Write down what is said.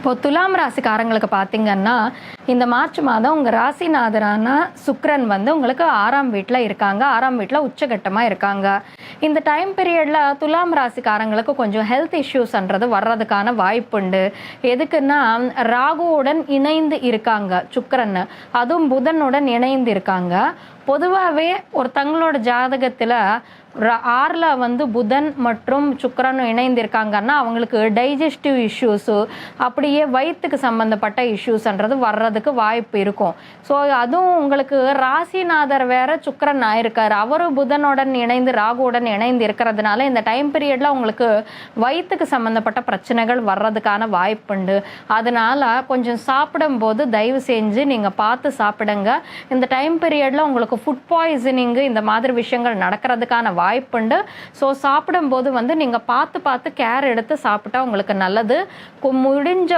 இப்போ துலாம் ராசிக்காரங்களுக்கு பார்த்தீங்கன்னா, இந்த மார்ச் மாதம் உங்க ராசிநாதரான சுக்கிரன் வந்து உங்களுக்கு 6ஆம் வீட்ல இருக்காங்க. 6ஆம் வீட்ல உச்சகட்டமா இருக்காங்க. இந்த டைம் பீரியட்ல துலாம் ராசிக்காரங்களுக்கு கொஞ்சம் ஹெல்த் இஷ்யூஸ்ன்றது வர்றதுக்கான வாய்ப்புண்டு. எதுக்குன்னா, ராகுவுடன் இணைந்து இருக்காங்க சுக்கிரன். அதுவும் புதனுடன் இணைந்து இருக்காங்க. பொதுவாவே ஒருத்தங்களோட ஜாதகத்துல 6ல வந்து புதன் மற்றும் சுக்கிரனும் இணைந்திருக்காங்கன்னா, அவங்களுக்கு டைஜஸ்டிவ் இஷ்யூஸு, அப்படியே வயித்துக்கு சம்மந்தப்பட்ட இஷ்யூஸ்ன்றது வர்றதுக்கு வாய்ப்பு இருக்கும். ஸோ அதுவும் உங்களுக்கு ராசிநாதர் வேற சுக்கிரன் ஆயிருக்காரு. அவரும் புதனுடன் இணைந்து ராகுவுடன் இணைந்து இருக்கிறதுனால இந்த டைம் பீரியட்ல உங்களுக்கு வயித்துக்கு சம்மந்தப்பட்ட பிரச்சனைகள் வர்றதுக்கான வாய்ப்புண்டு. அதனால கொஞ்சம் சாப்பிடும்போது தயவு செஞ்சு நீங்க பார்த்து சாப்பிடுங்க. இந்த டைம் பீரியட்ல உங்களுக்கு ஃபுட் பாய்சனிங்கு இந்த மாதிரி விஷயங்கள் நடக்கிறதுக்கான வாய்ப்புண்டு. ஸோ சாப்பிடும்போது வந்து நீங்க பார்த்து கேர் எடுத்து சாப்பிட்டா உங்களுக்கு நல்லது. முடிஞ்ச